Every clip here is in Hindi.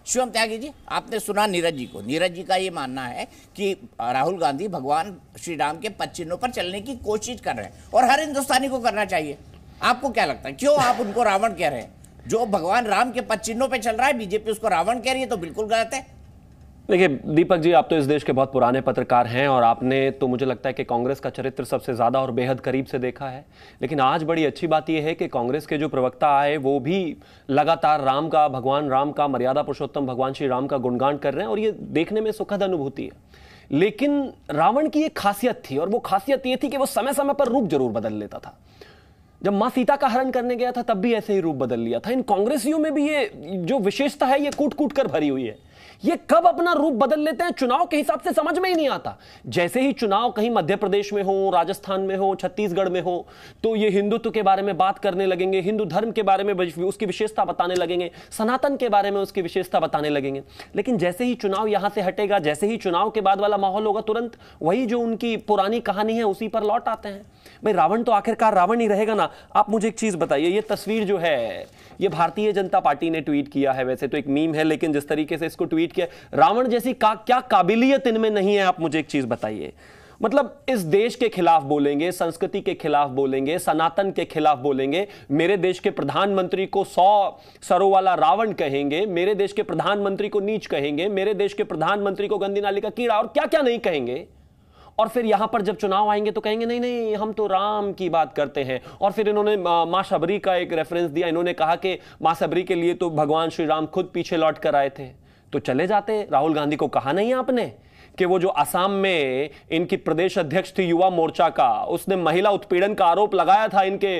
शिवम त्यागी जी, आपने सुना नीरज जी को। नीरज जी का ये मानना है कि राहुल गांधी भगवान श्री राम के पद चिन्हों पर चलने की कोशिश कर रहे हैं और हर हिंदुस्तानी को करना चाहिए। आपको क्या लगता है, क्यों आप उनको रावण कह रहे हैं? जो भगवान राम के पद चिन्हों पर चल रहा है, बीजेपी उसको रावण कह रही है, तो बिल्कुल गलत है। देखिए दीपक जी, आप तो इस देश के बहुत पुराने पत्रकार हैं और आपने तो मुझे लगता है कि कांग्रेस का चरित्र सबसे ज्यादा और बेहद करीब से देखा है। लेकिन आज बड़ी अच्छी बात यह है कि कांग्रेस के जो प्रवक्ता आए वो भी लगातार राम का, भगवान राम का, मर्यादा पुरुषोत्तम भगवान श्री राम का गुणगान कर रहे हैं और ये देखने में सुखद अनुभूति है। लेकिन रावण की एक खासियत थी और वो खासियत ये थी कि वो समय समय पर रूप जरूर बदल लेता था। जब मां सीता का हरण करने गया था तब भी ऐसे ही रूप बदल लिया था। इन कांग्रेसियों में भी ये जो विशेषता है ये कूट कूट कर भरी हुई है। ये कब अपना रूप बदल लेते हैं चुनाव के हिसाब से समझ में ही नहीं आता। जैसे ही चुनाव कहीं मध्य प्रदेश में हो, राजस्थान में हो, छत्तीसगढ़ में हो, तो ये हिंदुत्व के बारे में बात करने लगेंगे, हिंदू धर्म के बारे में उसकी विशेषता बताने लगेंगे, सनातन के बारे में उसकी विशेषता बताने लगेंगे। लेकिन जैसे ही चुनाव यहां से हटेगा, जैसे ही चुनाव के बाद वाला माहौल होगा, तुरंत वही जो उनकी पुरानी कहानी है उसी पर लौट आते हैं। भाई रावण तो आखिरकार रावण ही रहेगा ना। आप मुझे एक चीज बताइए, ये तस्वीर जो है ये भारतीय जनता पार्टी ने ट्वीट किया है। वैसे तो एक मीम है, लेकिन जिस तरीके से इसको ट्वीट किया, रावण जैसी क्या काबिलियत इनमें नहीं है। आप मुझे एक चीज बताइए, मतलब इस देश के खिलाफ बोलेंगे, संस्कृति के खिलाफ बोलेंगे, सनातन के खिलाफ बोलेंगे, मेरे देश के प्रधानमंत्री को 100 सरों वाला रावण कहेंगे, मेरे देश के प्रधानमंत्री को नीच कहेंगे, मेरे देश के प्रधानमंत्री को गंदी नाली का कीड़ा और क्या क्या नहीं कहेंगे। और फिर यहां पर जब चुनाव आएंगे तो कहेंगे नहीं नहीं हम तो राम की बात करते हैं। और फिर इन्होंने मां शबरी का एक रेफरेंस दिया। इन्होंने कहा कि मां शबरी के लिए तो भगवान श्री राम खुद पीछे लौट कर आए थे। तो चले जाते। राहुल गांधी को कहा नहीं आपने कि वो जो असम में इनकी प्रदेश अध्यक्ष थी युवा मोर्चा का, उसने महिला उत्पीड़न का आरोप लगाया था इनके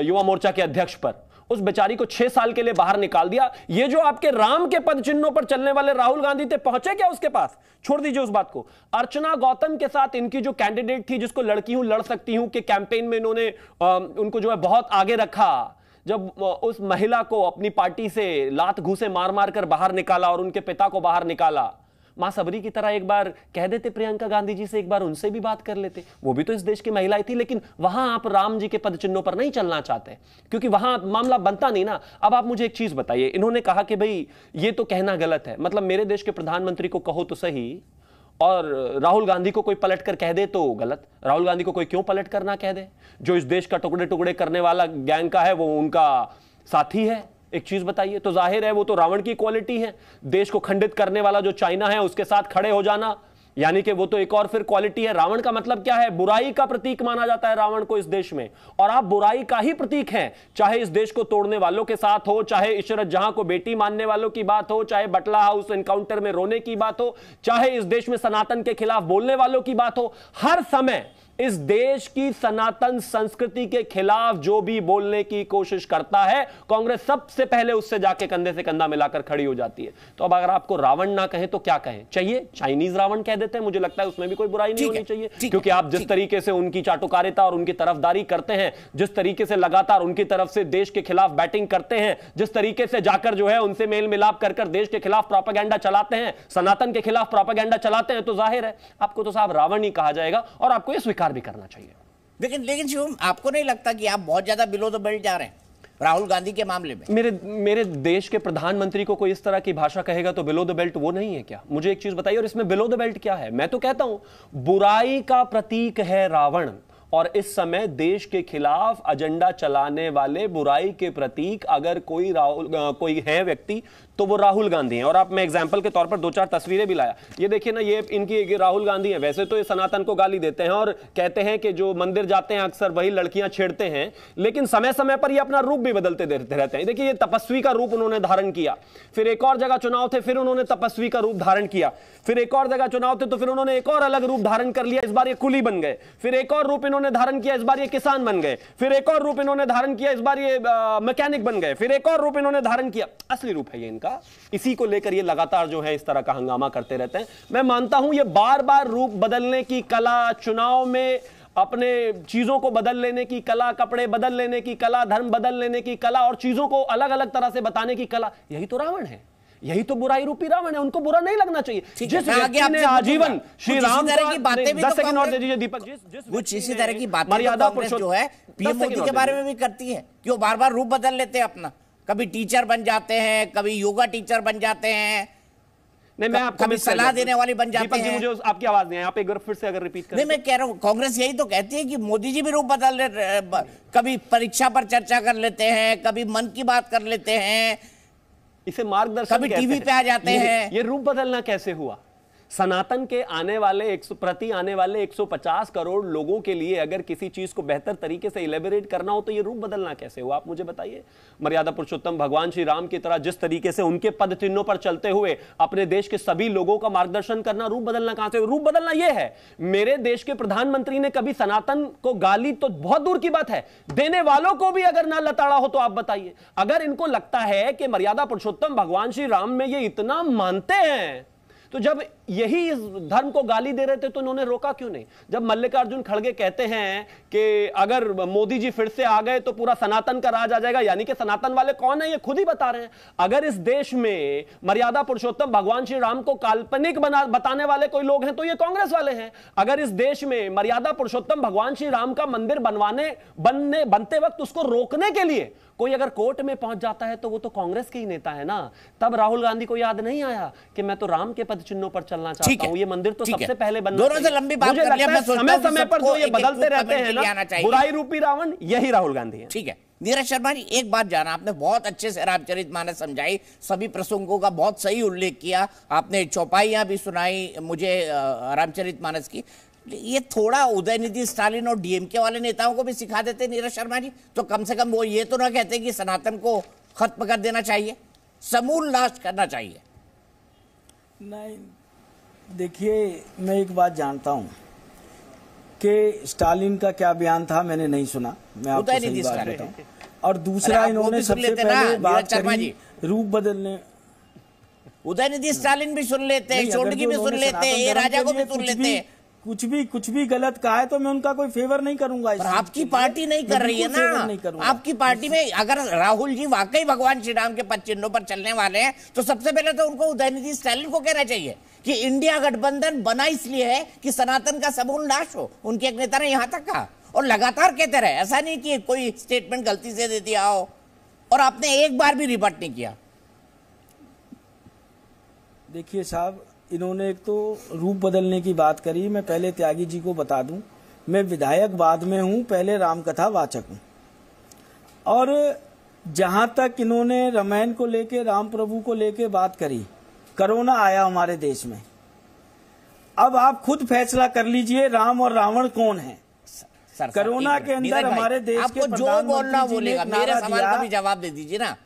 युवा मोर्चा के अध्यक्ष पर, उस बेचारी को 6 साल के लिए बाहर निकाल दिया। ये जो आपके राम के पद चिन्हों पर चलने वाले राहुल गांधी थे, पहुंचे क्या उसके पास? छोड़ दीजिए उस बात को। अर्चना गौतम के साथ इनकी जो कैंडिडेट थी, जिसको लड़की हूं लड़ सकती हूं के कैंपेन में इन्होंने उनको जो है बहुत आगे रखा, जब उस महिला को अपनी पार्टी से लात घूसे मार मार कर बाहर निकाला और उनके पिता को बाहर निकाला, मां सबरी की तरह एक बार कह देते प्रियंका गांधी जी से, एक बार उनसे भी बात कर लेते। वो भी तो इस देश की महिलाएं थी। लेकिन वहां आप राम जी के पद चिन्हों पर नहीं चलना चाहते क्योंकि वहां मामला बनता नहीं ना। अब आप मुझे एक चीज बताइए, इन्होंने कहा कि भाई ये तो कहना गलत है, मतलब मेरे देश के प्रधानमंत्री को कहो तो सही और राहुल गांधी को कोई पलट कर कह दे तो गलत। राहुल गांधी को कोई क्यों पलट कर ना कह दे? जो इस देश का टुकड़े टुकड़े करने वाला गैंग का है वो उनका साथी है। एक चीज बताइए, तो जाहिर है वो तो रावण की क्वालिटी है। देश को खंडित करने वाला जो चाइना है उसके साथ खड़े हो जाना, यानी कि वो तो एक और फिर क्वालिटी है। रावण का मतलब क्या है? बुराई का प्रतीक माना जाता है रावण को इस देश में, और आप बुराई का ही प्रतीक हैं। चाहे इस देश को तोड़ने वालों के साथ हो, चाहे इशरत जहां को बेटी मानने वालों की बात हो, चाहे बटला हाउस एनकाउंटर में रोने की बात हो, चाहे इस देश में सनातन के खिलाफ बोलने वालों की बात हो, हर समय इस देश की सनातन संस्कृति के खिलाफ जो भी बोलने की कोशिश करता है, कांग्रेस सबसे पहले उससे जाके कंधे से कंधा मिलाकर खड़ी हो जाती है। तो अब अगर आपको रावण ना कहें तो क्या कहें? चाहिए चाइनीज रावण कह देते हैं, मुझे लगता है उसमें भी कोई बुराई नहीं होनी चाहिए, क्योंकि आप जिस तरीके से उनकी चाटुकारिता और उनकी तरफदारी करते हैं, जिस तरीके से लगातार उनकी तरफ से देश के खिलाफ बैटिंग करते हैं, जिस तरीके से जाकर जो है उनसे मेल मिलाप कर देश के खिलाफ प्रोपेगेंडा चलाते हैं, सनातन के खिलाफ प्रोपेगेंडा चलाते हैं, तो जाहिर है आपको तो साहब रावण ही कहा जाएगा और आपको यह स्वीकार भी करना चाहिए। लेकिन शिवम, आपको नहीं लगता कि आप बहुत ज्यादा बिलो द बेल्ट जा रहे हैं राहुल गांधी के मामले में? मेरे देश के प्रधानमंत्री को कोई इस तरह की भाषा कहेगा तो बिलो द बेल्ट वो नहीं है क्या? मुझे एक चीज बताइए, और इसमें बिलो द बेल्ट क्या है? मैं तो कहता हूं बुराई का प्रतीक है रावण, और इस समय देश के खिलाफ एजेंडा चलाने वाले बुराई के प्रतीक अगर कोई है व्यक्ति तो वो राहुल गांधी हैं। और आप, मैं एग्जांपल के तौर पर 2-4 तस्वीरें भी लाया। ये देखिए ना, ये इनकी राहुल गांधी है। वैसे तो ये सनातन को गाली देते हैं और कहते हैं कि जो मंदिर जाते हैं अक्सर वही लड़कियां छेड़ते हैं, लेकिन समय समय पर ये अपना रूप भी बदलते रहते हैं। देखिए ये तपस्वी का रूप उन्होंने धारण किया, फिर एक और जगह चुनाव थे फिर उन्होंने तपस्वी का रूप धारण किया, फिर एक और जगह चुनाव थे तो फिर उन्होंने एक और अलग रूप धारण कर लिया, इस बार ये कुली बन गए, फिर एक और रूप इन्होंने धारण किया, इस बार ये किसान बन गए, फिर एक और रूप इन्होंने धारण किया, इस बार ये मैकेनिक बन गए, फिर एक और रूप इन्होंने धारण किया। असली रूप है ये इनका। इसी को लेकर ये लगातार जो है इस तरह का हंगामा करते रहते हैं। मैं मानता हूं ये बार बार रूप बदलने की कला, चुनाव में अपने चीजों को बदल लेने की कला, कपड़े बदल लेने की कला, धर्म बदल लेने की कला और चीजों को अलग अलग तरह से बताने की कला, यही तो रावण है, यही तो बुराई रूपी रावण है। उनको बुरा नहीं लगना चाहिए। जिस व्यक्ति ने आजीवन श्री राम की बातें, 10 सेकंड और दे दीजिए दीपक, कुछ इसी तरह की बातें मर्यादा पुरुषोत्तम जो है पीएम मोदी के बारे में भी करती है कि वो बार बार रूप बदल लेते हैं अपना। कभी टीचर बन जाते हैं, कभी योगा टीचर बन जाते हैं, नहीं, मैं आपको कभी सलाह देने वाली बन जाते हैं। मुझे आपकी आवाज नहीं है, आप एक बार फिर से अगर रिपीट करें। नहीं, मैं कह रहा हूं कांग्रेस यही तो कहती है कि मोदी जी भी रूप बदल कभी परीक्षा पर चर्चा कर लेते हैं, कभी मन की बात कर लेते हैं, इसे मार्गदर्शन, कभी टीवी पे आ जाते हैं। ये रूप बदलना कैसे हुआ? सनातन के आने वाले 150 करोड़ लोगों के लिए अगर किसी चीज को बेहतर तरीके से इलेबोरेट करना हो तो ये रूप बदलना कैसे हुआ, आप मुझे बताइए। मर्यादा पुरुषोत्तम भगवान श्री राम की तरह जिस तरीके से उनके पद चिन्हों पर चलते हुए अपने देश के सभी लोगों का मार्गदर्शन करना, रूप बदलना कहां से? रूप बदलना यह है, मेरे देश के प्रधानमंत्री ने कभी सनातन को गाली तो बहुत दूर की बात है, देने वालों को भी अगर ना लताड़ा हो तो आप बताइए। अगर इनको लगता है कि मर्यादा पुरुषोत्तम भगवान श्री राम में ये इतना मानते हैं, तो जब यही इस धर्म को गाली दे रहे थे तो उन्होंने रोका क्यों नहीं? जब मल्लिकार्जुन खड़गे कहते हैं कि अगर मोदी जी फिर से आ गए तो पूरा सनातन का राज आ जाएगा, यानी कि सनातन वाले कौन है ये खुद ही बता रहे हैं। अगर इस देश में मर्यादा पुरुषोत्तम भगवान श्री राम को काल्पनिक बताने वाले कोई लोग हैं तो ये कांग्रेस वाले हैं। अगर इस देश में मर्यादा पुरुषोत्तम भगवान श्री राम का मंदिर बनते वक्त उसको रोकने के लिए कोई अगर कोर्ट में पहुंच जाता है तो वो तो कांग्रेस के ही नेता है ना। तब राहुल गांधी को याद नहीं आया कि मैं तो राम के पद चिन्हों पर चलना चाहता हूं, ये मंदिर तो सबसे पहले बनना दोनों से लंबी बात कर लिया। समय समय पर जो ये बदलते रहते हैं ना बुराई रूपी रावण, यही राहुल गांधी है। ठीक है नीरज शर्मा जी, एक बात जाना, आपने बहुत अच्छे से रामचरितमानस समझाई, सभी प्रसंगों का बहुत सही उल्लेख किया, आपने चौपाइयां भी सुनाई मुझे रामचरितमानस की। ये थोड़ा उदयनिधि स्टालिन और डीएमके वाले नेताओं को भी सिखा देते नीरज शर्मा जी, तो कम से कम वो ये तो ना कहते कि सनातन को खत्म कर देना चाहिए, समूल नाश करना चाहिए। नहीं, देखिए मैं एक बात जानता हूं कि स्टालिन का क्या बयान था, मैंने नहीं सुना, मैं आपको सही बात बताऊं। और दूसरा इन्होंने सबसे पहले बात करी रूप बदलने। उदयनिधि स्टालिन भी सुन लेते हैं, चोटगी भी सुन लेते हैं, ए राजा को भी सुन लेते हैं। कुछ भी गलत कहा है तो मैं उनका कोई फेवर नहीं करूंगा। पर आपकी पार्टी नहीं कर रही है ना। आपकी पार्टी में अगर राहुल जी वाकई भगवान श्री राम के पद चिन्हों पर चलने वाले हैं तो सबसे पहले तो उनको उदयनिधि स्टालिन को कहना चाहिए कि इंडिया गठबंधन बना इसलिए है कि सनातन का समूल नाश हो। उनके एक नेता ने यहां तक कहा और लगातार कहते रहे, ऐसा नहीं कि कोई स्टेटमेंट गलती से दे दिया हो और आपने एक बार भी रिपोर्ट नहीं किया। देखिए साहब, इन्होंने एक तो रूप बदलने की बात करी। मैं पहले त्यागी जी को बता दूं, मैं विधायक बाद में हूं, पहले रामकथा वाचक हूं। और जहां तक इन्होंने रामायण को लेके, राम प्रभु को लेके बात करी, कोरोना आया हमारे देश में। अब आप खुद फैसला कर लीजिए राम और रावण कौन है। कोरोना के अंदर हमारे देश के जो बोलना बोलेगा, मेरे सवाल का भी जवाब दे दीजिए ना।